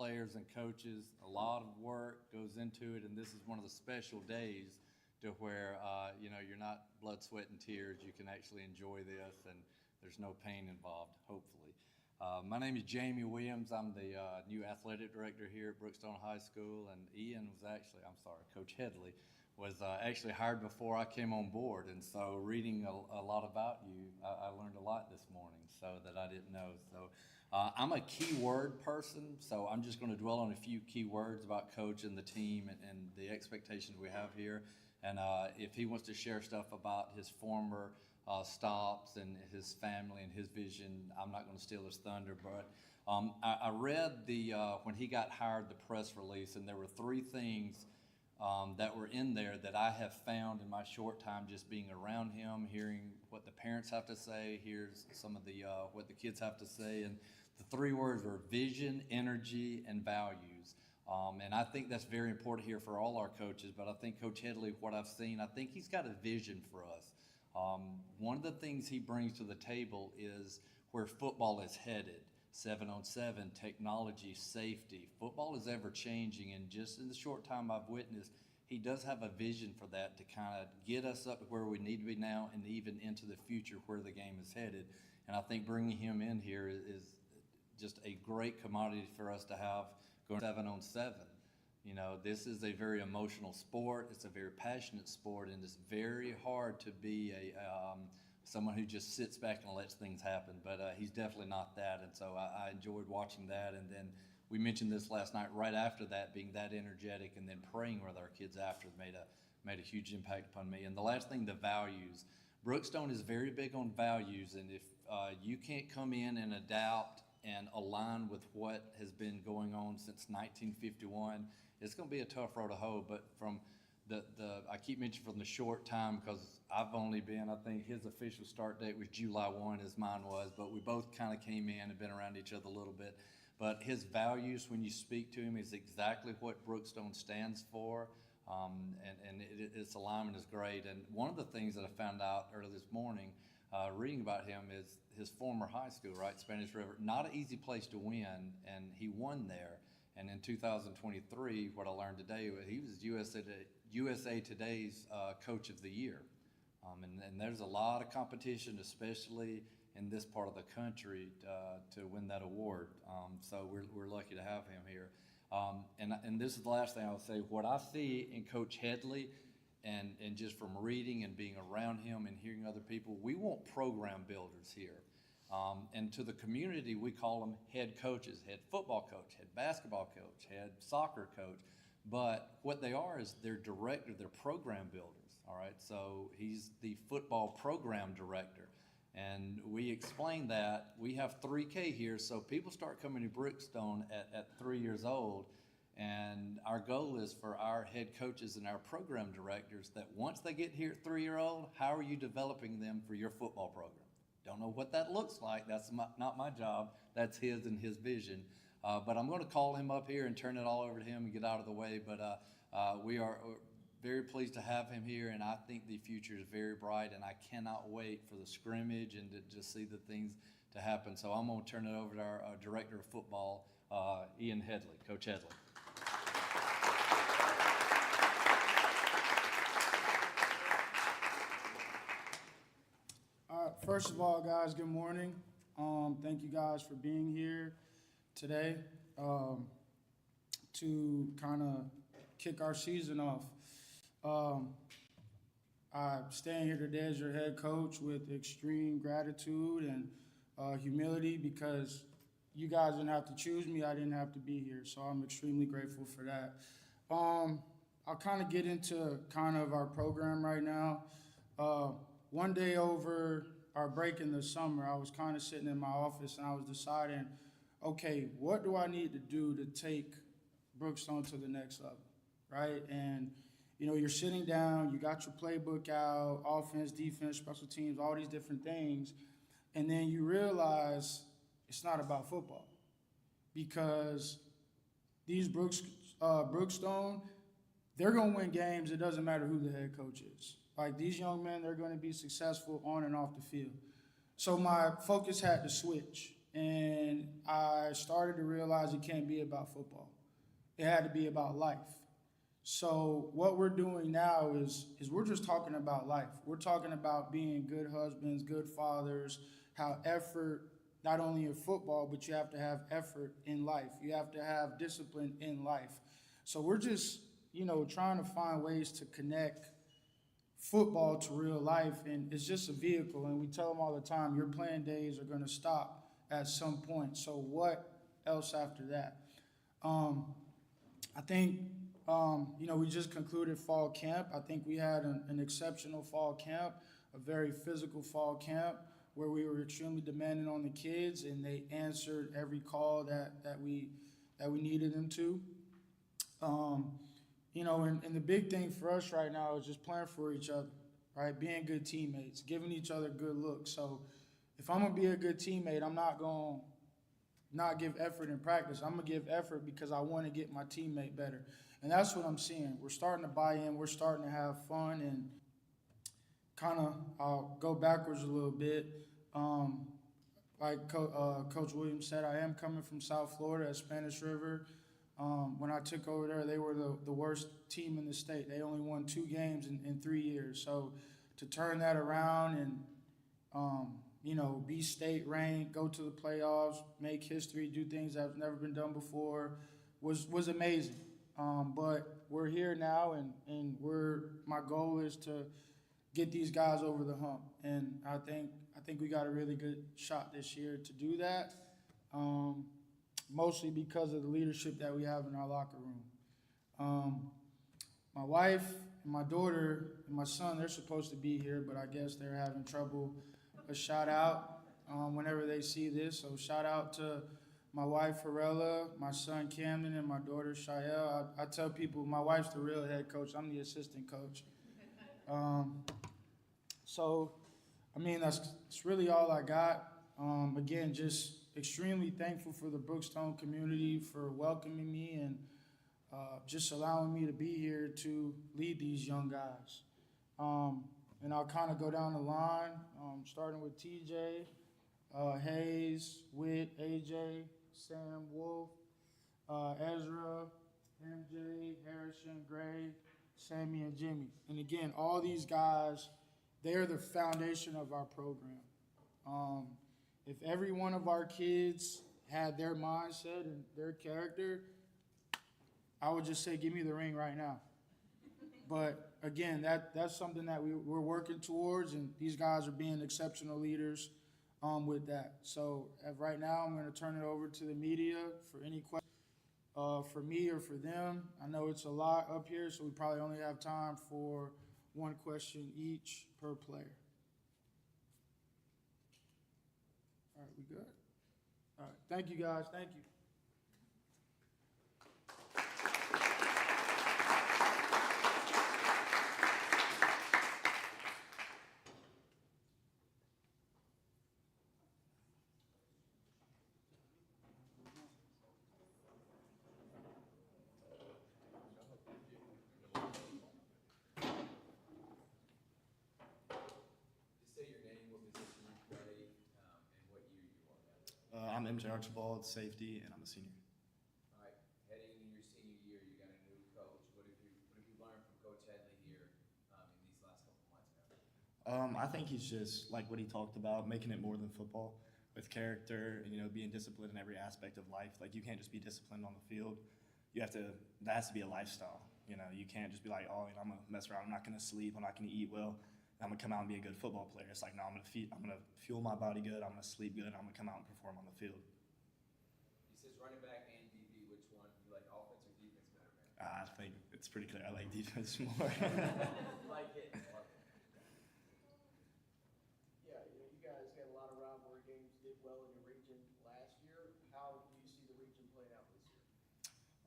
players and coaches. A lot of work goes into it, and this is one of the special days to where, you're not blood, sweat, and tears. You can actually enjoy this, and there's no pain involved, hopefully. My name is Jamie Williams. I'm the new athletic director here at Brookstone High School, and Coach Headley was actually hired before I came on board, and so reading a lot about you, I learned a lot this morning so that I didn't know. So I'm a keyword person, so I'm just going to dwell on a few key words about Coach and the team and the expectations we have here. And if he wants to share stuff about his former stops and his family and his vision, I'm not going to steal his thunder. But I read when he got hired, the press release, and there were three things that were in there that I have found in my short time just being around him, hearing what the parents have to say, here's some of what the kids have to say, and the three words were vision, energy, and values. And I think that's very important here for all our coaches, but I think Coach Headley, what I've seen, I think he's got a vision for us. One of the things he brings to the table is where football is headed. 7-on-7, technology, safety. Football is ever changing, and just in the short time I've witnessed, he does have a vision for that to kind of get us up to where we need to be now and even into the future where the game is headed. And I think bringing him in here is just a great commodity for us to have going 7-on-7. This is a very emotional sport. It's a very passionate sport, and it's very hard to be someone who just sits back and lets things happen, but he's definitely not that, and so I enjoyed watching that. And then we mentioned this last night, right after that, being that energetic and then praying with our kids after made a huge impact upon me. And the last thing, the values. Brookstone is very big on values, and if you can't come in and adapt and align with what has been going on since 1951, it's going to be a tough road to hoe. But from I keep mentioning from the short time, because I've only been, I think his official start date was July 1 as mine was, but we both kind of came in and been around each other a little bit. But his values, when you speak to him, is exactly what Brookstone stands for, and its alignment is great. And one of the things that I found out early this morning, reading about him, is his former high school, right, Spanish River, not an easy place to win, and he won there. And in 2023, what I learned today, he was USA Today's Coach of the Year. And there's a lot of competition, especially in this part of the country, to win that award. So we're lucky to have him here. And this is the last thing I'll say. What I see in Coach Headley, and just from reading and being around him and hearing other people, we want program builders here. And to the community, we call them head coaches, head football coach, head basketball coach, head soccer coach. But what they are is they're director, they're program builders, all right? So he's the football program director. And we explain that. We have 3K here, so people start coming to Brookstone at 3 years old. And our goal is for our head coaches and our program directors that once they get here at 3-year-old, how are you developing them for your football program? Don't know what that looks like. That's not my job. That's his and his vision. But I'm going to call him up here and turn it all over to him and get out of the way. But we are very pleased to have him here, and I think the future is very bright, and I cannot wait for the scrimmage and to just see the things to happen. So I'm going to turn it over to our director of football, Ian Headley, Coach Headley. First of all, guys, good morning. Thank you guys for being here today to kind of kick our season off. I'm staying here today as your head coach with extreme gratitude and humility, because you guys didn't have to choose me. I didn't have to be here, so I'm extremely grateful for that. I'll kind of get into kind of our program right now. One day over our break in the summer, I was kind of sitting in my office and I was deciding, okay, what do I need to do to take Brookstone to the next level, right? And, you're sitting down, you got your playbook out, offense, defense, special teams, all these different things, and then you realize it's not about football, because these Brookstone, they're going to win games. It doesn't matter who the head coach is. Like, these young men, they're going to be successful on and off the field. So my focus had to switch. And I started to realize it can't be about football. It had to be about life. So what we're doing now is we're just talking about life. We're talking about being good husbands, good fathers, how effort, not only in football, but you have to have effort in life. You have to have discipline in life. So we're just, trying to find ways to connect football to real life, and it's just a vehicle. And we tell them all the time, your playing days are going to stop at some point. So what else after that? I think, we just concluded fall camp. I think we had an exceptional fall camp, a very physical fall camp where we were extremely demanding on the kids, and they answered every call that we needed them to. And the big thing for us right now is just playing for each other, right? Being good teammates, giving each other good looks. So if I'm going to be a good teammate, I'm not going to not give effort in practice. I'm going to give effort because I want to get my teammate better. And that's what I'm seeing. We're starting to buy in. We're starting to have fun. And I'll go backwards a little bit. Like Coach Williams said, I am coming from South Florida at Spanish River. When I took over there, they were the worst team in the state. They only won 2 games in 3 years. So to turn that around and, be state ranked, go to the playoffs, make history, do things that have never been done before was amazing. But we're here now, and my goal is to get these guys over the hump. And I think we got a really good shot this year to do that. Mostly because of the leadership that we have in our locker room. My wife and my daughter and my son, they're supposed to be here, but I guess they're having trouble. A shout out whenever they see this. So shout out to my wife, Farella, my son, Camden, and my daughter, Shael. I tell people my wife's the real head coach. I'm the assistant coach. That's really all I got. Again, just extremely thankful for the Brookstone community for welcoming me and just allowing me to be here to lead these young guys. And I'll kind of go down the line, starting with TJ, Hayes, Witt, AJ, Sam, Wolf, Ezra, MJ, Harrison, Gray, Sammy, and Jimmy. And again, all these guys, they're the foundation of our program. If every one of our kids had their mindset and their character, I would just say, give me the ring right now. But again, that's something that we're working towards, and these guys are being exceptional leaders with that. So right now, I'm going to turn it over to the media for any questions for me or for them. I know it's a lot up here, so we probably only have time for one question each per player. All right, we good? All right, thank you, guys. Thank you. I'm MJ Archibald, safety, and I'm a senior. All right, heading into your senior year, you got a new coach. What have you learned from Coach Headley here in these last couple months now? I think he's just like what he talked about, making it more than football with character, and, being disciplined in every aspect of life. Like, you can't just be disciplined on the field. That has to be a lifestyle. You can't just be like, I'm gonna mess around. I'm not gonna sleep. I'm not gonna eat well. I'm gonna come out and be a good football player. It's like, no, I'm gonna fuel my body good. I'm gonna sleep good. I'm gonna come out and perform on the field. He says running back and DB. Which one you like, offense or defense better, man? I think it's pretty clear. I like defense more. Like it. Yeah, you guys had a lot of rivalry games, did well in the region last year. How do you see the region playing out this year?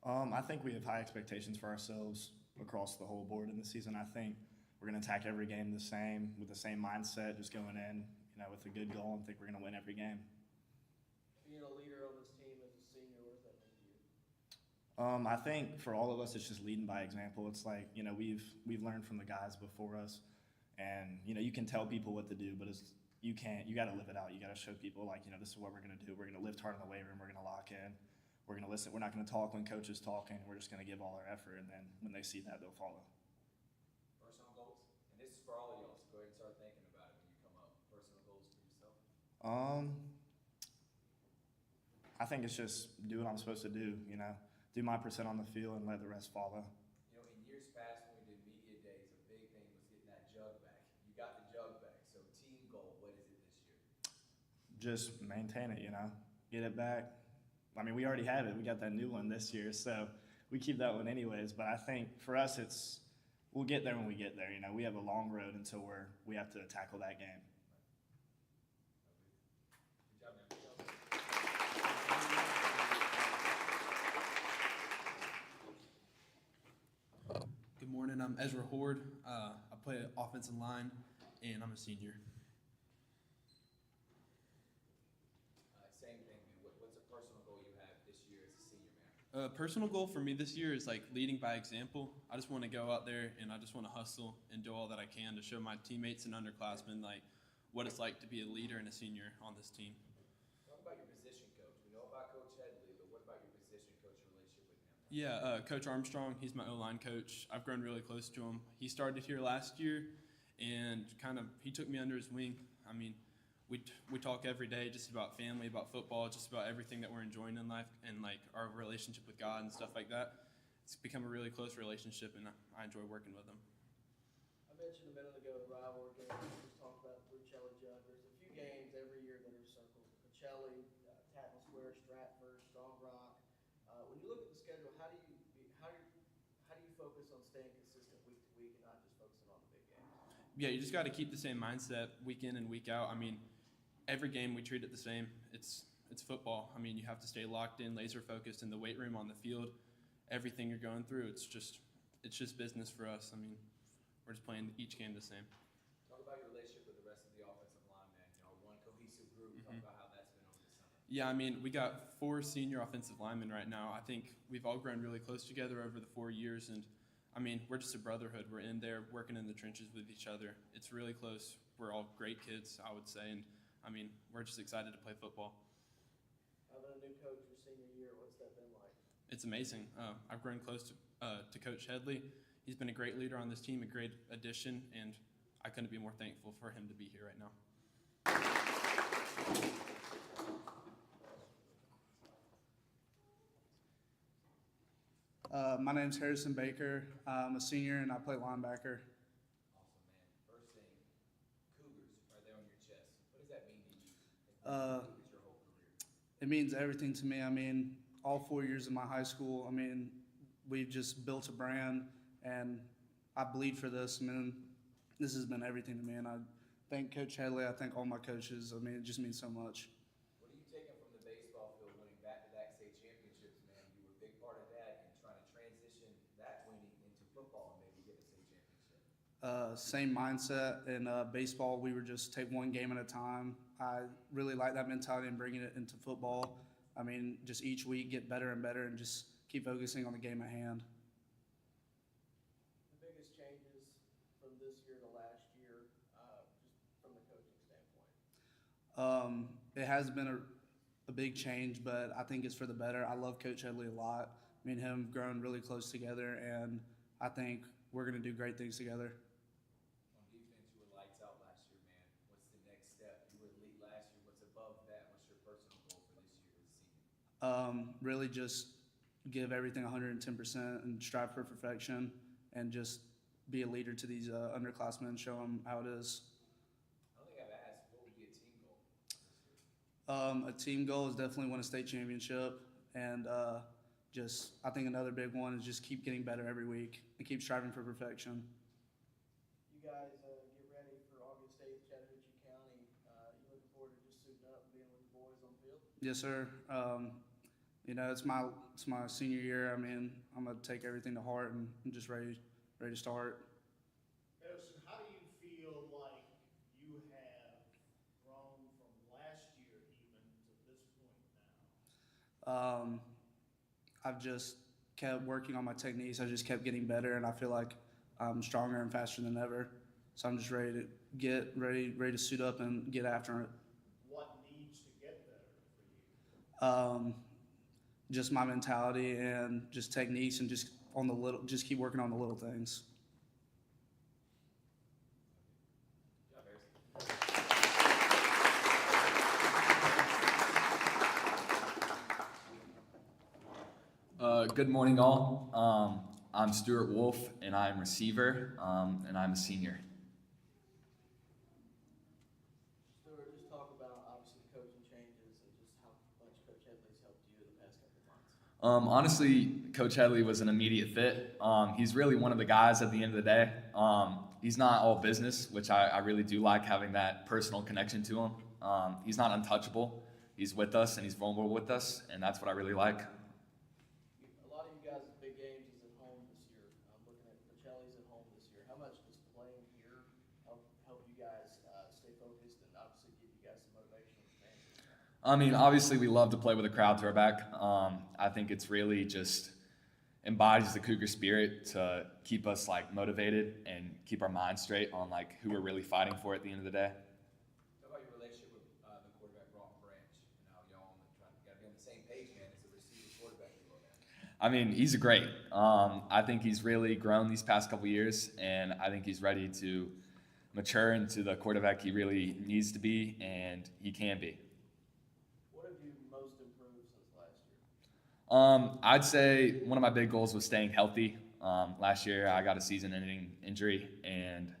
I think we have high expectations for ourselves across the whole board in the season. I think we're going to attack every game the same, with the same mindset, just going in, with a good goal, and think we're going to win every game. Being a leader on this team as a senior, what does that mean to you? I think for all of us, it's just leading by example. It's like, we've learned from the guys before us, and, you can tell people what to do, but it's you got to live it out. You got to show people, like, this is what we're going to do. We're going to lift hard in the weight room. We're going to lock in. We're going to listen. We're not going to talk when coach is talking. We're just going to give all our effort, and then when they see that, they'll follow. Personal goals? And this is for all of y'all, so go ahead and start thinking about it when you come up. Personal goals for yourself? I think it's just do what I'm supposed to do, do my percent on the field and let the rest follow. In years past when we did media days, a big thing was getting that jug back. You got the jug back. So team goal, what is it this year? Just maintain it, get it back. I mean, we already have it. We got that new one this year, so we keep that one anyways. But I think for us, we'll get there when we get there. We have a long road until we have to tackle that game. Good job, man. Good morning. I'm Ezra Horde. I play offensive line, and I'm a senior. Same thing, man. What's a personal goal you have this year as a senior, man? Personal goal for me this year is leading by example. I just want to go out there and I just want to hustle and do all that I can to show my teammates and underclassmen what it's like to be a leader and a senior on this team. Talk about your position coach. We know about Coach Headley, but what about your position coach relationship with him? Yeah, Coach Armstrong, he's my O-line coach. I've grown really close to him. He started here last year, and he took me under his wing. I mean, we talk every day just about family, about football, just about everything that we're enjoying in life, and our relationship with God and stuff like that. It's become a really close relationship, and I enjoy working with him. I mentioned a minute ago the rivalry game. We just talked about the Coachella Jug. There's a few games every year that are circled. Coachella, Tatton Square, Stratford, Strong Rock. When you look at the schedule, how do you focus on staying consistent week to week and not just focusing on the big games? Yeah, you just got to keep the same mindset week in and week out. I mean, every game we treat it the same. It's football. I mean, you have to stay locked in, laser focused in the weight room, on the field. Everything you're going through, it's just business for us. I mean, we're just playing each game the same. Talk about your relationship with the rest of the offensive line, man. One cohesive group. Talk about how that's been over the summer. Yeah, I mean, we got 4 senior offensive linemen right now. I think we've all grown really close together over the 4 years, and I mean, we're just a brotherhood. We're in there working in the trenches with each other. It's really close. We're all great kids, I would say, and I mean, we're just excited to play football. Having a new coach your senior year, what's that been like? It's amazing. I've grown close to Coach Headley. He's been a great leader on this team, a great addition, and I couldn't be more thankful for him to be here right now. My name's Harrison Baker. I'm a senior and I play linebacker. Awesome, man. First thing, Cougars right there on your chest. What does that mean to you? Cougars your whole career. It means everything to me. I mean, all 4 years of my high school, I mean, we've just built a brand, and I bleed for this. I mean, this has been everything to me, and I thank Coach Headley. I thank all my coaches. I mean, it just means so much. What are you taking from the baseball field winning back-to-back state championships, man? You were a big part of that and trying to transition that winning into football and maybe get a state championship. Same mindset. In baseball, we were just take one game at a time. I really like that mentality and bringing it into football. I mean, just each week get better and better and just keep focusing on the game at hand. The biggest changes from this year to last year, just from the coaching standpoint? It has been a big change, but I think it's for the better. I love Coach Headley a lot. Me and him grown really close together, and I think we're going to do great things together. On defense, you were lights out last year, man. What's the next step? You were elite last year. What's above that? What's your personal goal for this year as a senior? Really just give everything 110% and strive for perfection and just be a leader to these underclassmen, show them how it is. I don't think I've asked, what would be a team goal this year? A team goal is definitely win a state championship, and I think another big one is just keep getting better every week and keep striving for perfection. You guys get ready for August 8th, Chattahoochee County. You looking forward to just suiting up and being with the boys on the field? Yes, sir. It's my senior year. I mean, I'm gonna take everything to heart and I'm just ready to start. Harrison, how do you feel like you have grown from last year even to this point now? I've just kept working on my techniques. I just kept getting better, and I feel like I'm stronger and faster than ever. So I'm just ready to suit up and get after it. What needs to get better for you? Just my mentality and just techniques and just keep working on the little things. Good morning, all. I'm Stuart Wolf, and I'm receiver, and I'm a senior. Stuart, just talk about obviously the coaching changes and just how much Coach Headley's helped you in the past couple of months. Honestly, Coach Headley was an immediate fit. He's really one of the guys at the end of the day. He's not all business, which I really do like having that personal connection to him. He's not untouchable. He's with us, and he's vulnerable with us, and that's what I really like. A lot of you guys' big games is at home this year. I'm looking at Pacelli's at home this year. How much does playing here help you guys stay focused and obviously give you guys some motivation with fans? I mean, obviously, we love to play with a crowd to our back. I think it's really just embodies the Cougar spirit to keep us like motivated and keep our minds straight on like who we're really fighting for at the end of the day. How about your relationship with the quarterback, Broughton Branch? You know, y'all got to be on the same page, man, as the receiver quarterback you are, man. I mean, he's great. I think he's really grown these past couple years, and I think he's ready to mature into the quarterback he really needs to be and he can be. What have you most improved since last year? I'd say one of my big goals was staying healthy. Last year, I got a season-ending injury, and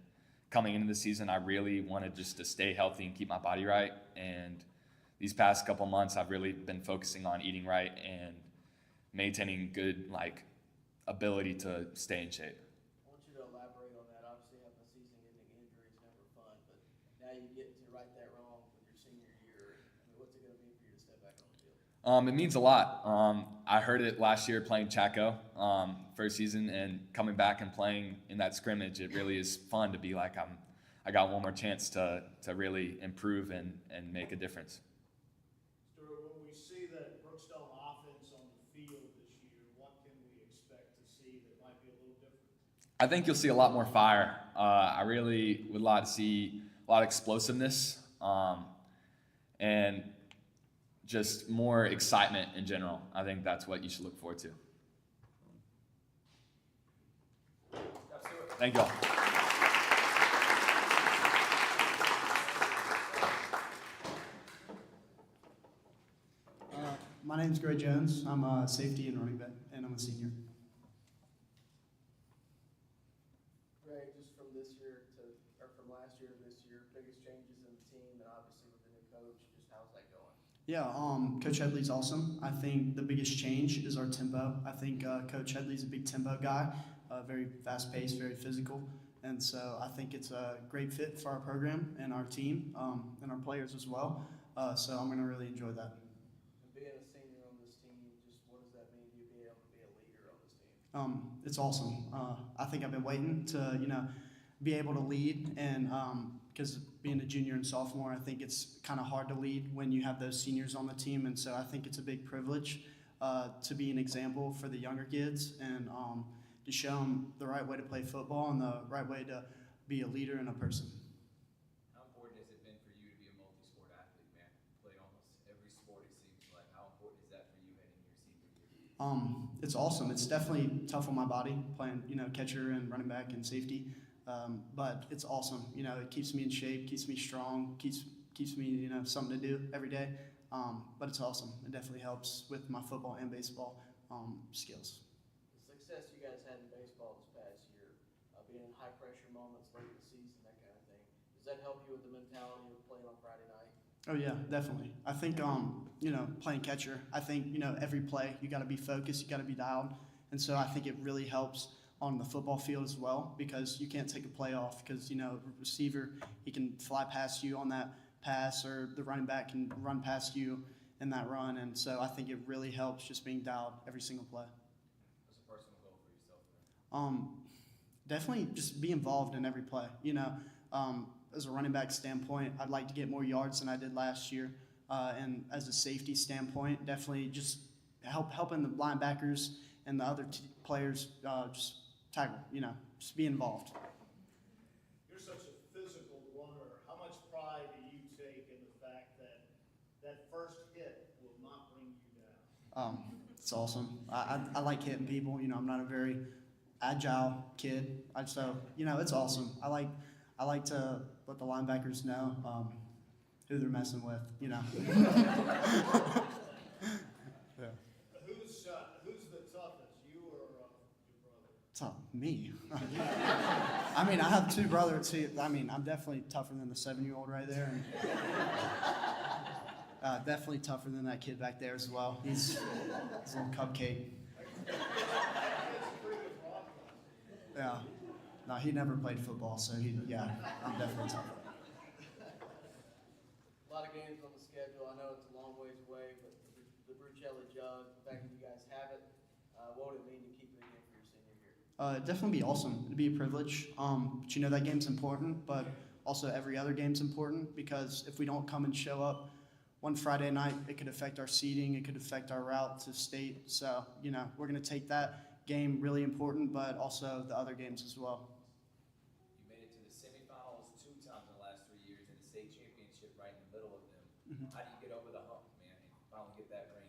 coming into the season, I really wanted just to stay healthy and keep my body right. And these past couple months, I've really been focusing on eating right and maintaining good ability to stay in shape. I want you to elaborate on that. Obviously, having a season-ending injury is never fun, but now you get to right that wrong with your senior year. I mean, what's it going to mean for you to step back on the field? It means a lot. I heard it last year playing Chaco, first season, and coming back and playing in that scrimmage. It really is fun to be like I got one more chance to really improve and make a difference. Stuart, when we see that Brookstone offense on the field this year, what can we expect to see that might be a little different? I think you'll see a lot more fire. I really would like to see a lot of explosiveness and just more excitement in general. I think that's what you should look forward to. Thank you all. My name's Gray Jones. I'm a safety and running back, and I'm a senior. Ray, just from this year from last year to this year, biggest changes in the team, and obviously with the new coach, just how's that going? Yeah, Coach Headley's awesome. I think the biggest change is our tempo. I think Coach Headley's a big tempo guy, very fast-paced, very physical, and so I think it's a great fit for our program and our team and our players as well. So I'm going to really enjoy that. And being a senior on this team, just what does that mean to you being able to be a leader on this team? It's awesome. I think I've been waiting to, be able to lead, and because being a junior and sophomore, I think it's kind of hard to lead when you have those seniors on the team, and so I think it's a big privilege to be an example for the younger kids and to show them the right way to play football and the right way to be a leader and a person. How important has it been for you to be a multi-sport athlete, man? Play almost every sport, it seems like. How important is that for you heading into your senior year? It's awesome. It's definitely tough on my body playing, catcher and running back and safety. But it's awesome. It keeps me in shape, keeps me strong, keeps me, something to do every day. But it's awesome. It definitely helps with my football and baseball skills. The success you guys had in baseball this past year, being in high pressure moments late in the season, that kind of thing, does that help you with the mentality of playing on Friday night? Oh yeah, definitely. I think playing catcher, I think every play you got to be focused, you got to be dialed, and so I think it really helps on the football field as well, because you can't take a play off because receiver, he can fly past you on that pass, or the running back can run past you in that run, and so I think it really helps just being dialed every single play. What's a personal goal for yourself, man? Definitely just be involved in every play. As a running back standpoint, I'd like to get more yards than I did last year, and as a safety standpoint, definitely just helping the linebackers and the other players just tackle. Just be involved. You're such a that first hit will not bring you down. It's awesome. I like hitting people. You know, I'm not a very agile kid. So, you know, it's awesome. I like to let the linebackers know who they're messing with, you know. Who's the toughest, you or your brother? Tough, me. I mean, I have two brothers. I'm definitely tougher than the 7-year-old right there. And, definitely tougher than that kid back there as well. He's a little cupcake. Yeah. No, he never played football, so I'm definitely tough. A lot of games on the schedule. I know it's a long ways away, but the Brucelli Jug, the fact that you guys have it, what would it mean to keep it again for your senior year? It'd definitely be awesome. It'd be a privilege. But you know that game's important, but also every other game's important because if we don't come and show up one Friday night, it could affect our seeding, it could affect our route to state. So, you know, we're going to take that game really important, but also the other games as well. You made it to the semifinals 2 times in the last 3 years and the state championship right in the middle of them. How do you get over the hump, man, and finally get that ring?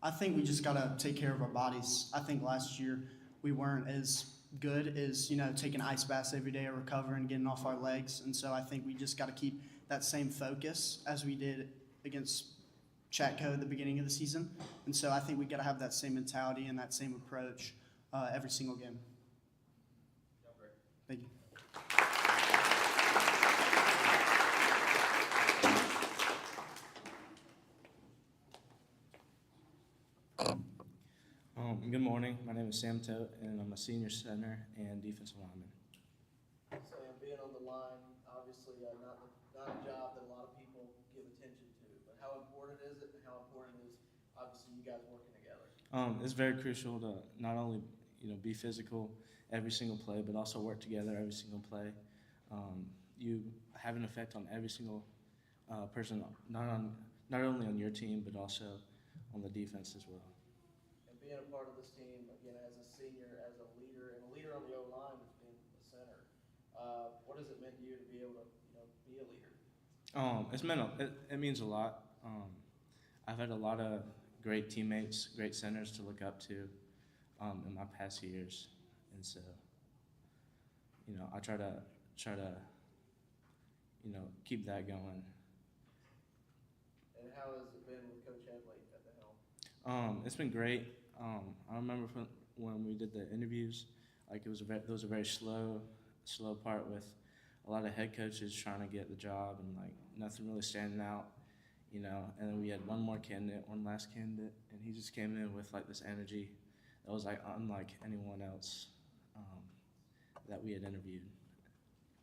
I think we just got to take care of our bodies. I think last year we weren't as good as, you know, taking ice baths every day or recovering, getting off our legs. And so I think we just got to keep that same focus as we did against Chatco at the beginning of the season. And so I think we got to have that same mentality and that same approach every single game. Thank you. Good morning. My name is Sam Tote, and I'm a senior center and defensive lineman. So being on the line, obviously not a job that a lot of people give attention to, but how important is it and how important is obviously you guys working together? It's very crucial to not only be physical every single play, but also work together every single play. You have an effect on every single person, not only on your team, but also on the defense as well. And being a part of this team, again, as a senior, as a leader, and a leader on the O-line as being a center, what has it meant to you to be able to, be a leader? It means a lot. I've had a lot of great teammates, great centers to look up to in my past years, and so I try to keep that going. And how has it been with Coach Headley at the helm? It's been great. I remember when we did the interviews, like there was a very slow part with a lot of head coaches trying to get the job and like nothing really standing out, and then we had one last candidate, and he just came in with like this energy that was like unlike anyone else that we had interviewed.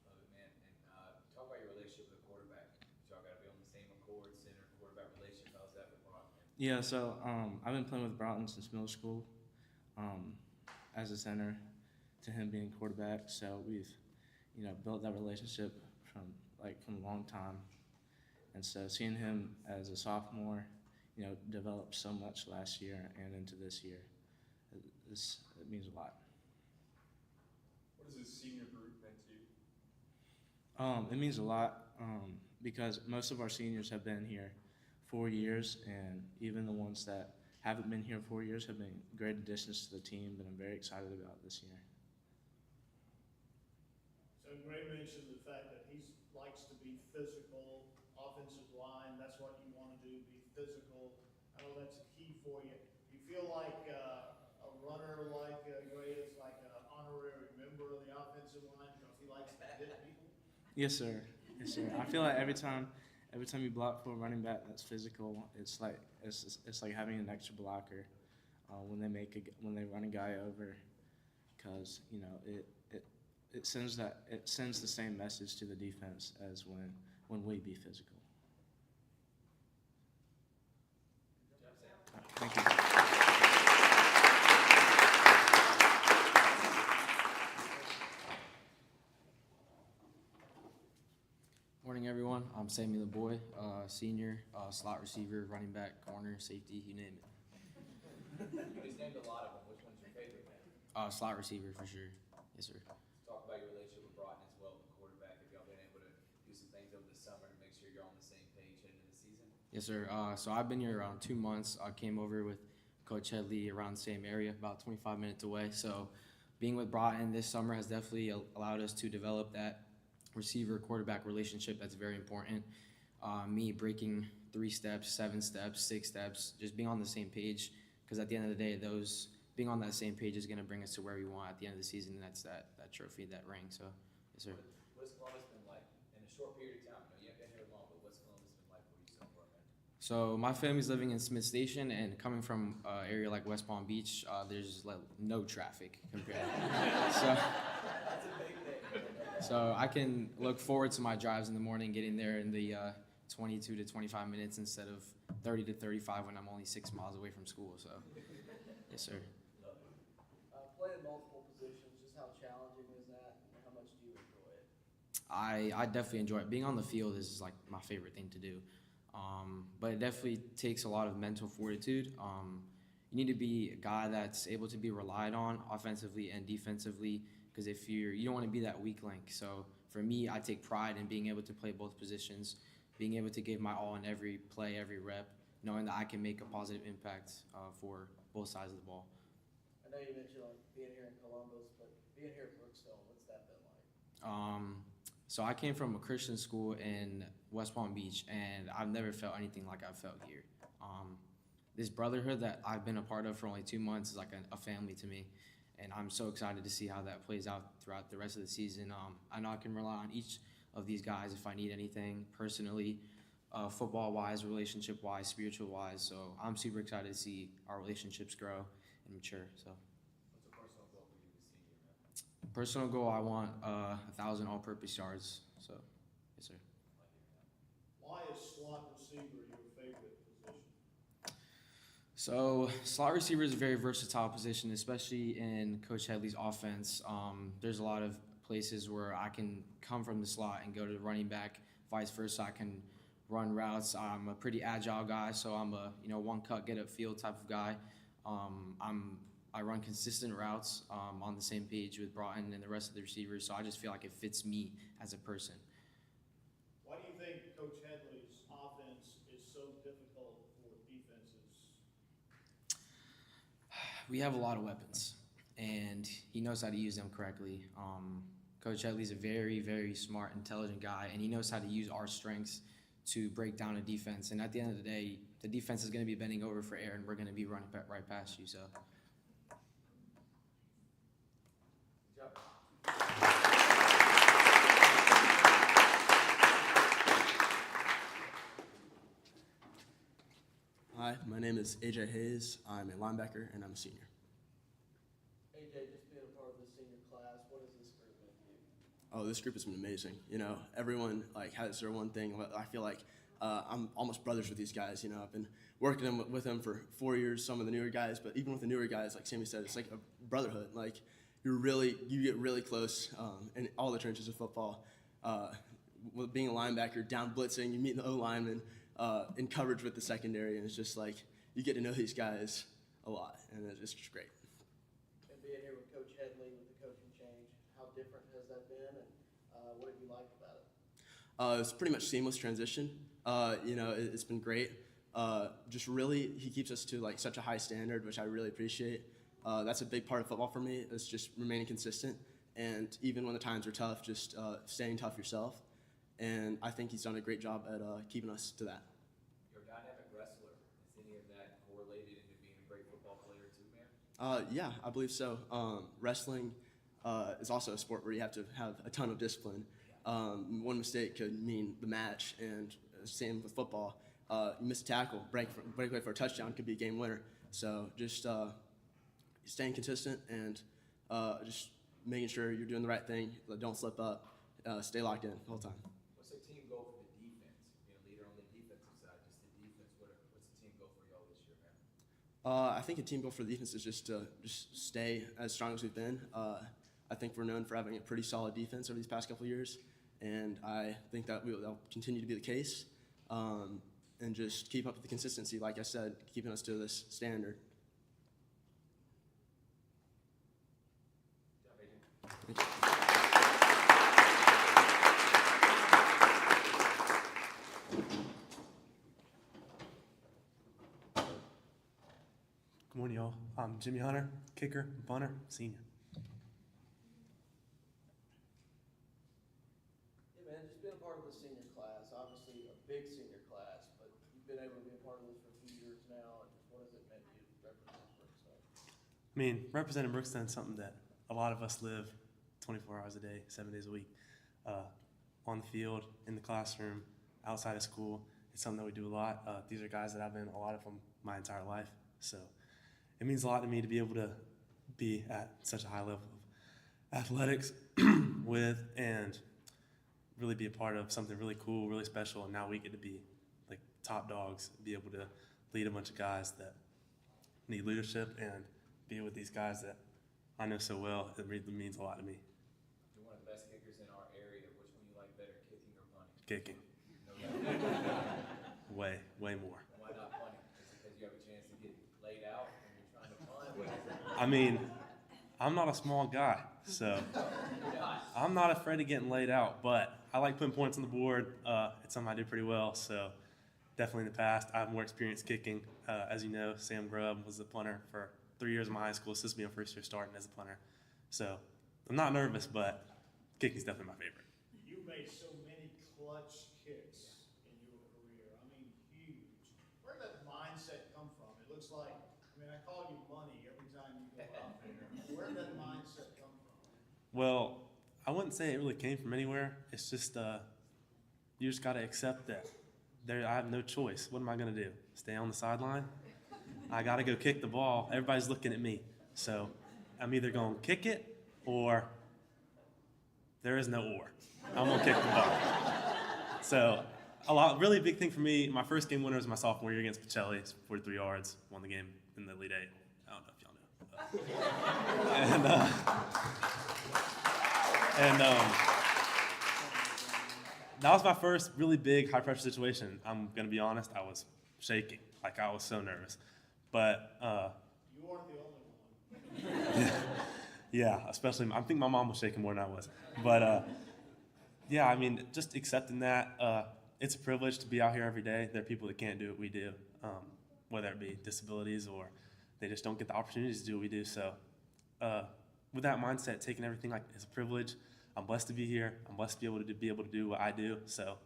Love it, man. And talk about your relationship with the quarterback. Y'all got to be on the same accord, center quarterback relationship. How's that with Brock? Yeah, so I've been playing with Broughton since middle school as a center to him being quarterback. So we've, built that relationship from a long time. And so seeing him as a sophomore, develop so much last year and into this year, it means a lot. What has his senior group meant to you? It means a lot because most of our seniors have been here 4 years, and even the ones that haven't been here 4 years have been great additions to the team that I'm very excited about this year. So Gray mentioned the fact that he likes to be physical, offensive line, that's what you want to do, be physical. I know that's a key for you. You feel like a runner like Gray is like an honorary member of the offensive line because he likes to hit people? Yes, sir. Yes, sir. I feel like every time you block for a running back that's physical, it's like having an extra blocker when they run a guy over, because it sends the same message to the defense as when we be physical. Thank you. Morning, everyone. I'm Sammy LeBoy, senior, slot receiver, running back, corner, safety, you name it. You just named a lot of them. Which one's your favorite, man? Slot receiver for sure. Yes, sir. Talk about your relationship with Broughton as well, the quarterback. Have y'all been able to do some things over the summer to make sure you're on the same page heading into the season? Yes, sir. So I've been here around 2 months. I came over with Coach Headley around the same area, about 25 minutes away. So being with Broughton this summer has definitely allowed us to develop that receiver-quarterback relationship that's very important. Me breaking 3 steps, 7 steps, 6 steps, just being on the same page. Because at the end of the day, being on that same page is going to bring us to where we want at the end of the season, and that's that trophy, that ring. So, yes, sir. What's Columbus been like in a short period of time? I know you haven't been here long, but what's Columbus been like for you so far, man? So my family's living in Smith Station, and coming from an area like West Palm Beach, there's like no traffic compared. So, That's a big thing. so I can look forward to my drives in the morning, getting there in the 22 to 25 minutes instead of 30 to 35 when I'm only 6 miles away from school. So, yes, sir. Playing multiple positions, just how challenging is that, and how much do you enjoy it? I definitely enjoy it. Being on the field is like my favorite thing to do. But it definitely takes a lot of mental fortitude. You need to be a guy that's able to be relied on offensively and defensively, because if you don't want to be that weak link. So for me, I take pride in being able to play both positions, being able to give my all in every play, every rep, knowing that I can make a positive impact for both sides of the ball. I know you mentioned like being here in Columbus, but being here at Brookstone, what's that been like? So I came from a Christian school in West Palm Beach, and I've never felt anything like I've felt here. This brotherhood that I've been a part of for only 2 months is like a family to me, and I'm so excited to see how that plays out throughout the rest of the season. I know I can rely on each of these guys if I need anything personally, football-wise, relationship-wise, spiritual-wise. So I'm super excited to see our relationships grow and mature. So. What's a personal goal for you this senior, man? Personal goal, I want 1,000 all-purpose yards. So, yes, sir. Why is slot receiver your favorite position? So, slot receiver is a very versatile position, especially in Coach Headley's offense. There's a lot of places where I can come from the slot and go to the running back. Vice versa, I can run routes. I'm a pretty agile guy, so I'm a one cut, get up field type of guy. I run consistent routes on the same page with Broughton and the rest of the receivers, so I just feel like it fits me as a person. Why do you think Coach Headley's offense is so difficult for defenses? We have a lot of weapons, and he knows how to use them correctly. Coach Headley's a very, very smart, intelligent guy, and he knows how to use our strengths to break down a defense. And at the end of the day, the defense is going to be bending over for air, and we're going to be running right past you. So. Good job. Hi, my name is AJ Hayes. I'm a linebacker and I'm a senior. AJ, just being a part of the senior class, what has this group been to you? Oh, this group has been amazing. Everyone has their one thing. I feel like I'm almost brothers with these guys. I've been working with them for 4 years. Some of the newer guys, but even with the newer guys, like Sammy said, it's like a brotherhood. Like you get really close in all the trenches of football. With being a linebacker, down blitzing, you meet the O lineman. In coverage with the secondary, and it's just like you get to know these guys a lot, and it's just great. And being here with Coach Headley with the coaching change, how different has that been, and what have you liked about it? It's pretty much seamless transition. It's been great. Just really, he keeps us to like such a high standard, which I really appreciate. That's a big part of football for me. Is just remaining consistent, and even when the times are tough, just staying tough yourself. And I think he's done a great job at keeping us to that. You're a dynamic wrestler. Is any of that correlated into being a great football player too, man? Yeah, I believe so. Wrestling is also a sport where you have to have a ton of discipline. One mistake could mean the match, and same with football. You miss a tackle, break away for a touchdown could be a game winner. So just staying consistent and just making sure you're doing the right thing. Don't slip up. Stay locked in the whole time. What's the team goal for the defense? Being a leader on the defensive side, just the defense. What's the team goal for y'all this year, man? I think a team goal for the defense is just to stay as strong as we've been. I think we're known for having a pretty solid defense over these past couple of years, and I think that that'll continue to be the case. And just keep up with the consistency, like I said, keeping us to this standard. Thank you. I'm Jimmy Hunter, kicker, punter, senior. Yeah, man, just being a part of the senior class, obviously a big senior class, but you've been able to be a part of this for a few years now, and just what has it meant to you representing Brookstone? I mean, representing Brookstone is something that a lot of us live 24 hours a day, 7 days a week. On the field, in the classroom, outside of school. It's something that we do a lot. These are guys that I've been a lot of them my entire life. So it means a lot to me to be able to be at such a high level of athletics with and really be a part of something really cool, really special. And now we get to be like top dogs, be able to lead a bunch of guys that need leadership and be with these guys that I know so well. It really means a lot to me. You're one of the best kickers in our area. Which one you like better, kicking or punting? Kicking. Way more. Why not punting? Is it because you have a chance to get laid out when you're trying to punt? What is it? I mean, I'm not a small guy, so I'm not afraid of getting laid out, but I like putting points on the board. It's something I do pretty well, so definitely in the past. I have more experience kicking. As you know, Sam Grubb was the punter for 3 years in my high school. This is me my first year starting as a punter. So I'm not nervous, but kicking's definitely my favorite. You made so many clutch kicks in your career. I mean, huge. Where did that mindset come from? It looks like, I mean, I call you money every time you go out there. Where did that mindset come from? Well, I wouldn't say it really came from anywhere. It's just you just got to accept that I have no choice. What am I going to do? Stay on the sideline? I got to go kick the ball. Everybody's looking at me. So I'm either going to kick it or there is no or. I'm going to kick the ball. So really big thing for me, my first game winner was my sophomore year against Pacelli. It's 43 yards, won the game in the Elite Eight. I don't know if y'all know. That was my first really big high pressure situation. I'm going to be honest, I was shaking. Like I was so nervous. But You weren't the only one. yeah, especially I think my mom was shaking more than I was. But yeah, I mean, just accepting that. It's a privilege to be out here every day. There are people that can't do what we do, whether it be disabilities or they just don't get the opportunities to do what we do. So with that mindset, taking everything like as a privilege, I'm blessed to be here. I'm blessed to be able to do what I do. So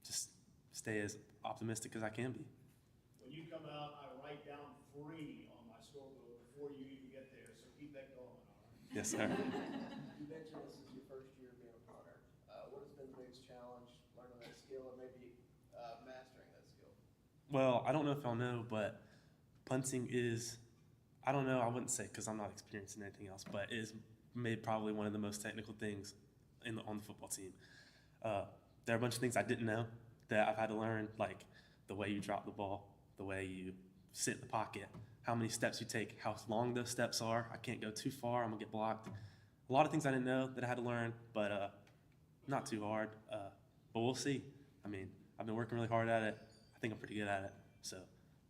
just stay as optimistic as I can be. When you come out, I write down 3 on my scoreboard before you even get there, so keep that going, all right? Yes, sir. You mentioned this is your first year being a punter. What has been the biggest challenge learning that skill and maybe mastering that skill? Well, I don't know if y'all know, but punting is, I don't know, I wouldn't say because I'm not experienced in anything else, but it is made probably one of the most technical things on the football team. There are a bunch of things I didn't know that I've had to learn, like the way you drop the ball, the way you sit in the pocket, how many steps you take, how long those steps are. I can't go too far, I'm gonna get blocked. A lot of things I didn't know that I had to learn, but not too hard. But we'll see. I mean, I've been working really hard at it. I think I'm pretty good at it, so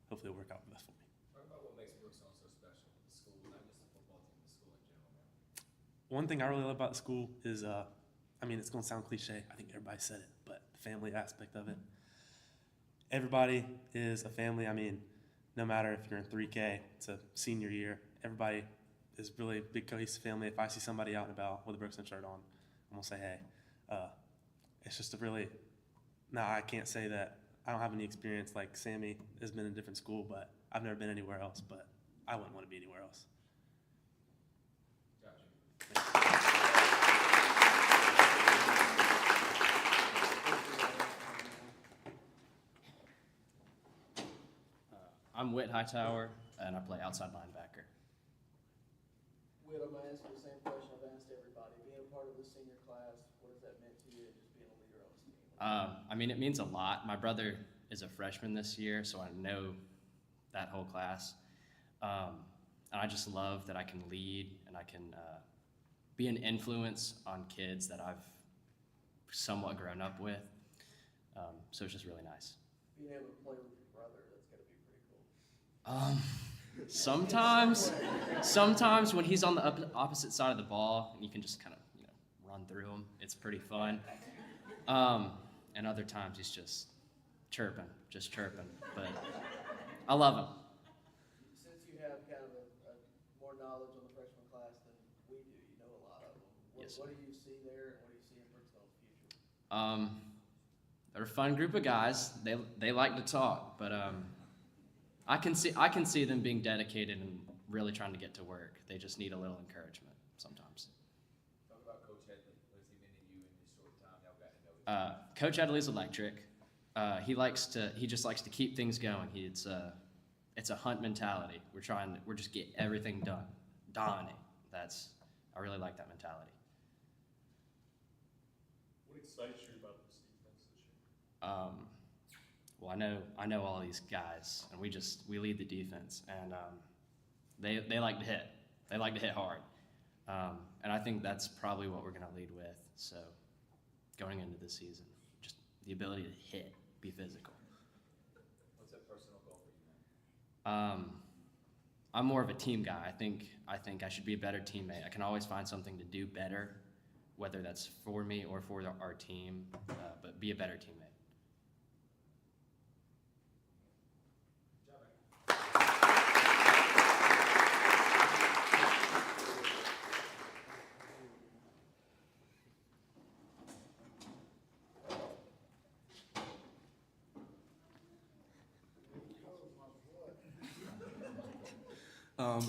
hopefully it'll work out best for me. Talk about what makes Brookstone so special with the school, not just the football team, the school in general, man. One thing I really love about the school is, I mean, it's gonna sound cliche. I think everybody said it, but the family aspect of it. Everybody is a family. I mean, no matter if you're in 3K, it's a senior year, everybody is really a big cohesive family. If I see somebody out and about with a Brookstone shirt on, I'm gonna say, hey. It's just a really, now I can't say that I don't have any experience like Sammy has been in a different school, but I've never been anywhere else, but I wouldn't want to be anywhere else. I'm Whit Hightower, and I play outside linebacker. Whit, I'm gonna ask you the same question I've asked everybody. Being a part of the senior class, what has that meant to you and just being a leader on this team? I mean, it means a lot. My brother is a freshman this year, so I know that whole class. And I just love that I can lead and I can be an influence on kids that I've somewhat grown up with. So it's just really nice. Being able to play with your brother, that's gotta be pretty cool. Sometimes when he's on the opposite side of the ball, and you can just kind of run through him, it's pretty fun. And other times he's just chirping. But I love him. Since you have kind of a Yes, sir. What do you see there, and what do you see in Brookstone's future? They're a fun group of guys. They like to talk, but I can see them being dedicated and really trying to get to work. They just need a little encouragement sometimes. Talk about Coach Headley. What has he been to you in this short time y'all got to know each other? Coach Headley's electric. He just likes to keep things going. It's a hunt mentality. We're just get everything done, dominate. I really like that mentality. What excites you about this defense this year? Well, I know all these guys, and we lead the defense, and they like to hit. They like to hit hard, and I think that's probably what we're going to lead with. So, going into the season, just the ability to hit, be physical. What's a personal goal for you, man? I'm more of a team guy. I think I should be a better teammate. I can always find something to do better, whether that's for me or for our team, but be a better teammate.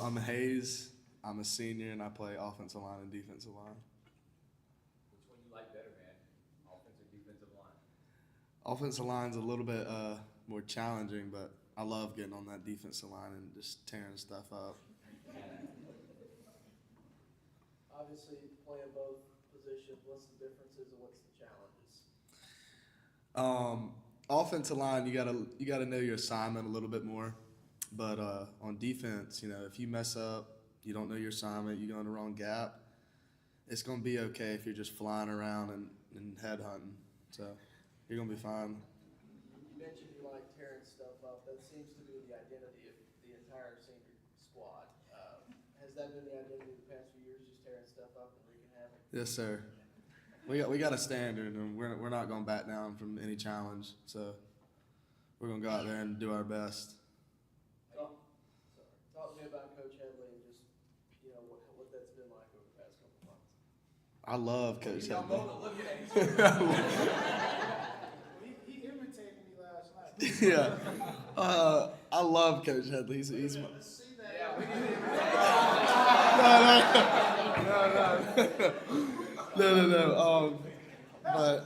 I'm Hayes. I'm a senior, and I play offensive line and defensive line. Which one you like better, man? Offensive, defensive line? Offensive line's a little bit more challenging, but I love getting on that defensive line and just tearing stuff up. Obviously, playing both positions, what's the differences and what's the challenges? Offensive line, you gotta know your assignment a little bit more. But on defense, if you mess up, you don't know your assignment, you go in the wrong gap, it's going to be okay if you're just flying around and head hunting. So you're going to be fine. You mentioned you like tearing stuff up. That seems to be the identity of the entire senior squad. Has that been the identity the past few years, just tearing stuff up and wreaking havoc? Yes, sir. We got a standard, and we're not going to back down from any challenge. So we're going to go out there and do our best. Talk to me about Coach Headley and just, what that's been like over the past couple months. I love Coach Y'all Headley. both are looking at each other. He imitated me last night. Yeah. I love Coach Headley. He's my... Let's see that. Yeah, we need No. But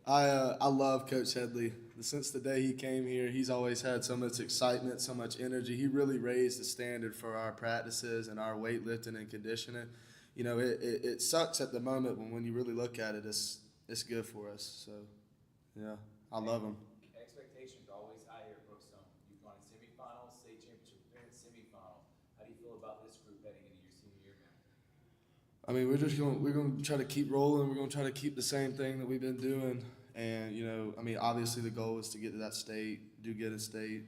I love Coach Headley. Since the day he came here, he's always had so much excitement, so much energy. He really raised the standard for our practices and our weightlifting and conditioning. It sucks at the moment, but when you really look at it, it's good for us. So, yeah, I love him. Expectations are always high here at Brookstone. You've gone to semifinals, state championship, then semifinal. How do you feel about this group heading into your senior year, man? I mean, we're going to try to keep rolling. We're going to try to keep the same thing that we've been doing. And, obviously the goal is to get to that state, do good at state,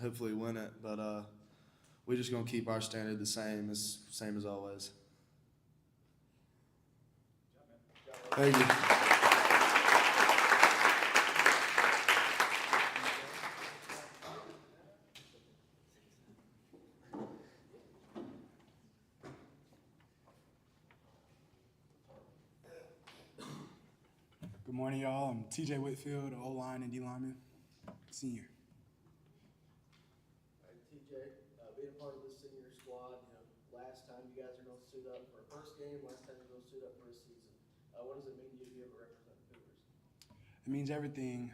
hopefully win it. But we're just going to keep our standard the same as always. Thank you. Good morning, y'all. I'm TJ Whitfield, O-line and D-lineman, senior. All right, TJ, being a part of this senior squad, last time you guys are going to suit up for a first game, last time you're going to suit up for a season. What does it mean to you to be able to represent the Cougars? It means everything.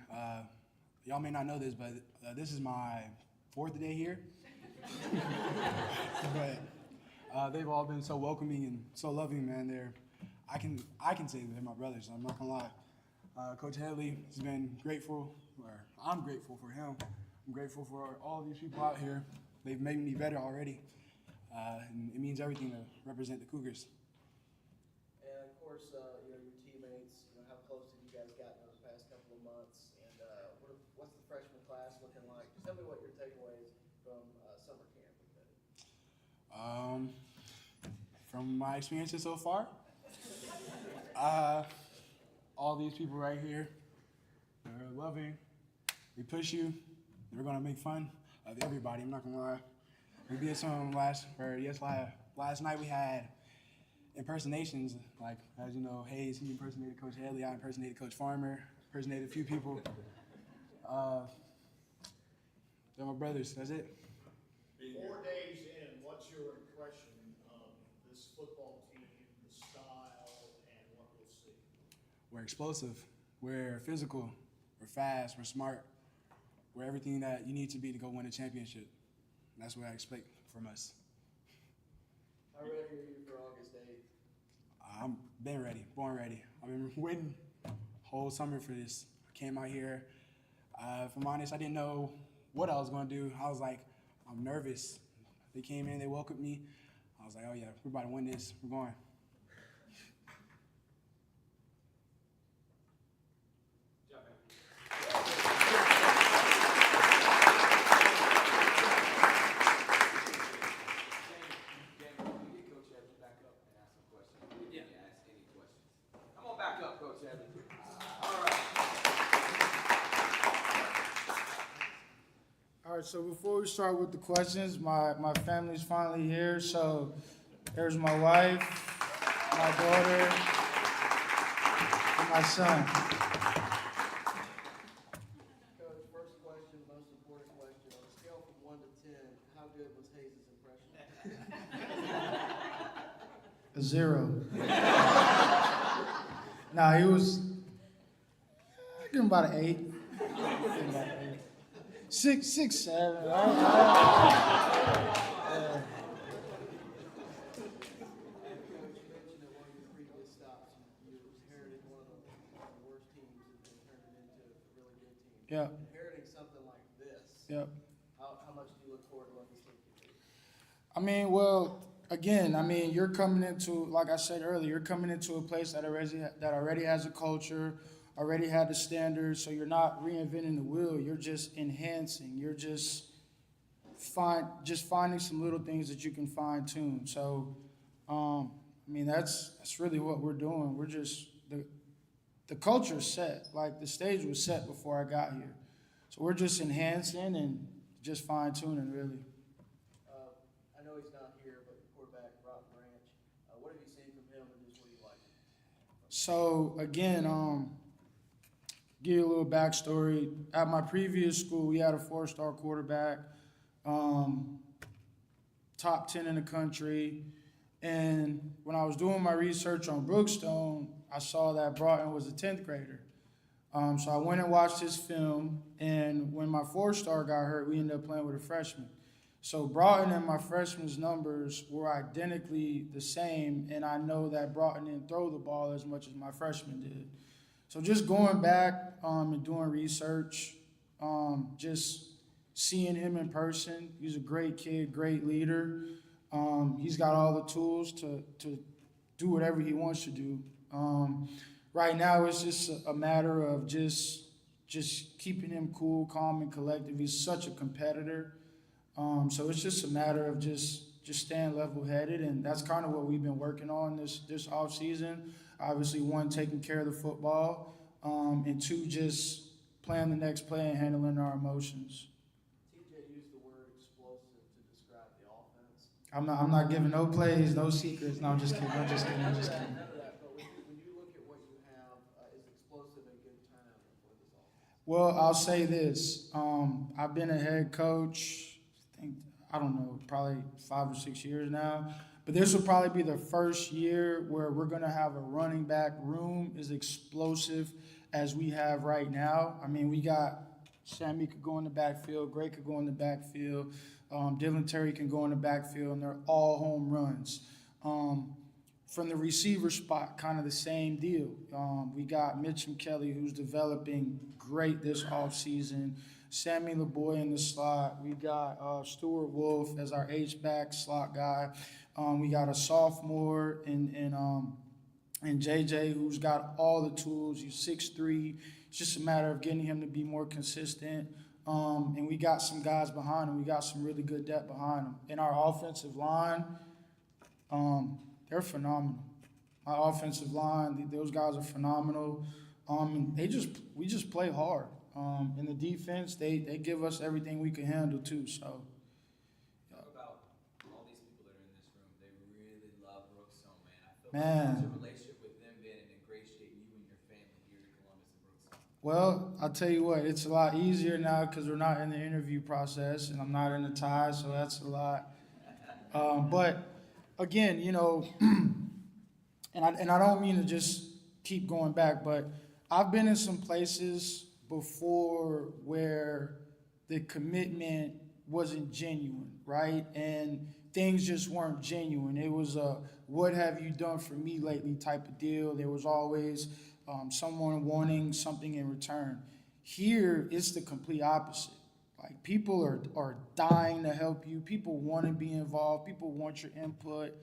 Y'all may not know this, but this is my 4th day here. But they've all been so welcoming and so loving, man. I can say they're my brothers. I'm not gonna lie. Coach Headley has been grateful, or I'm grateful for him. I'm grateful for all these people out here. They've made me better already, and it means everything to represent the Cougars. And of course, your teammates. How close have you guys gotten those past couple of months? And what's the freshman class looking like? Just tell me what your takeaways from summer camp have been. From my experiences so far, all these people right here, they're loving. They push you. They're gonna make fun of everybody. I'm not gonna lie. We did some last night we had impersonations. Like, as you know, Hayes, he impersonated Coach Headley. I impersonated Coach Farmer, impersonated a few people. They're my brothers. That's it. 4 days in, what's your impression of this football team, the style, and what we'll see? We're explosive. We're physical. We're fast. We're smart. We're everything that you need to be to go win a championship. And that's what I expect from us. How ready are you for August 8th? I'm been ready, born ready. I've been waiting whole summer for this. I came out here. If I'm honest, I didn't know what I was going to do. I was like, I'm nervous. They came in, they welcomed me. I was like, oh yeah, we're about to win this. We're going. All right, so before we start with the questions, my family's finally here. So there's my wife, my daughter, and my son. Coach, first question, most important question. On a scale from 1 to 10, how good was Hayes' impression? A 0. Nah, he was. I give him about an 8. Six, 7. Right? Yeah. Inheriting something like this. Yep. How much do you look forward to what this team can do? I mean, well, again, you're coming into, like I said earlier, you're coming into a place that already has a culture, already had the standards, so you're not reinventing the wheel. You're just enhancing. You're just finding some little things that you can fine tune. So, that's really what we're doing. We're just the culture's set. Like the stage was set before I got here, so we're just enhancing and just fine tuning really. I know he's not here, but the quarterback, Rob Branch, what have you seen from him and just what do you like? So again, give you a little backstory. At my previous school, we had a 4-star quarterback, top 10 in the country. And when I was doing my research on Brookstone, I saw that Broughton was a 10th grader. So I went and watched his film, and when my 4-star got hurt, we ended up playing with a freshman. So Broughton and my freshman's numbers were identically the same, and I know that Broughton didn't throw the ball as much as my freshman did. So just going back and doing research, just seeing him in person, he's a great kid, great leader. He's got all the tools to do whatever he wants to do. Right now, it's just a matter of just keeping him cool, calm, and collective. He's such a competitor. So it's just a matter of just staying level-headed, and that's kind of what we've been working on this off season. Obviously, 1, taking care of the football, and 2, just playing the next play and handling our emotions. TJ used the word explosive to describe the offense. I'm not giving no plays, no secrets. No, I'm just kidding. None of that, but when you look at what you have, is explosive a good term for this offense? Well, I'll say this. I've been a head coach, I don't know, probably 5 or 6 years now. But this will probably be the first year where we're going to have a running back room as explosive as we have right now. We got Sammy could go in the backfield, Gray could go in the backfield, Dylan Terry can go in the backfield, and they're all home runs. From the receiver spot, kind of the same deal. We got Mitchum Kelly, who's developing great this offseason. Sammy LeBoy in the slot. We got Stuart Wolf as our H-back slot guy. We got a sophomore and JJ, who's got all the tools. He's 6'3". It's just a matter of getting him to be more consistent. And we got some guys behind him. We got some really good depth behind him. In our offensive line, they're phenomenal. Our offensive line, those guys are phenomenal. We just play hard. In the defense, they give us everything we can handle too. So. Talk about all these people that are in this room. They Man. How's your relationship with them been in ingratiating you and your family here in Columbus and Brookstone? Well, I'll tell you what, it's a lot easier now because we're not in the interview process and I'm not in the tie, so that's a lot. But again, you know, and I don't mean to just keep going back, but I've been in some places before where the commitment wasn't genuine, right? And things just weren't genuine. It was a "what have you done for me lately" type of deal. There was always someone wanting something in return. Here, it's the complete opposite. Like, people are dying to help you. People want to be involved. People want your input.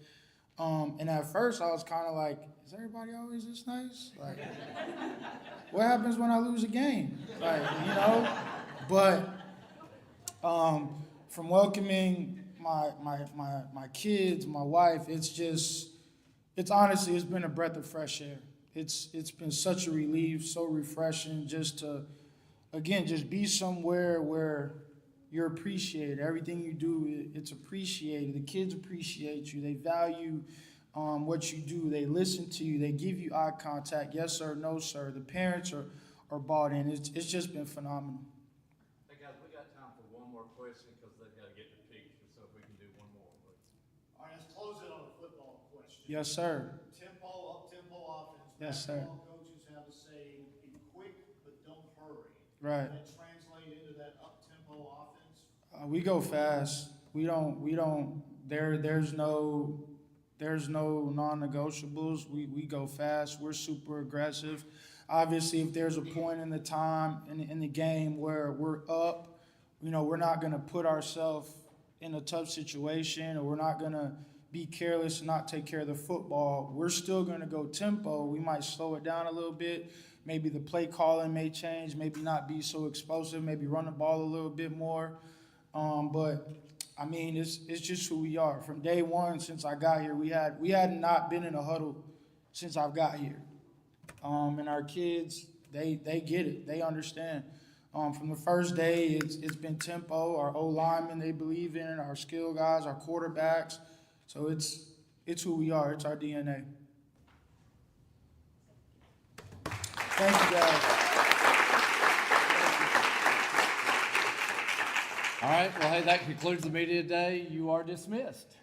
And at first, I was kind of like, is everybody always this nice? Like, what happens when I lose a game? Like, you know? But from welcoming my kids, my wife, it's honestly, it's been a breath of fresh air. It's been such a relief, so refreshing just to, again, just be somewhere where you're appreciated. Everything you do, it's appreciated. The kids appreciate you. They value what you do. They listen to you. They give you eye contact. Yes, sir. No, sir. The parents are bought in. It's just been phenomenal. Hey, guys, we got time for one more question because they've got to get the picture, so if we can do one more, please. All right, let's close it on a football question. Yes, sir. Tempo, up-tempo offense. Yes, sir. Basketball coaches have a saying, be quick, but don't hurry. Right. Does that translate into that up-tempo offense? We go fast. We don't. There's no non-negotiables. We go fast. We're super aggressive. Obviously, if there's a point in the time in the game where we're up, you know, we're not going to put ourselves in a tough situation, or we're not going to be careless and not take care of the football. We're still going to go tempo. We might slow it down a little bit. Maybe the play calling may change. Maybe not be so explosive. Maybe run the ball a little bit more. But I mean, it's just who we are. From day one, since I got here, we had not been in a huddle since I've got here. And our kids, they get it. They understand. From the first day, it's been tempo. Our O-linemen, they believe in it. Our skill guys, our quarterbacks. So it's who we are. It's our DNA. Thank you, guys. All right, well, hey, that concludes the media day. You are dismissed.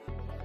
Thank you.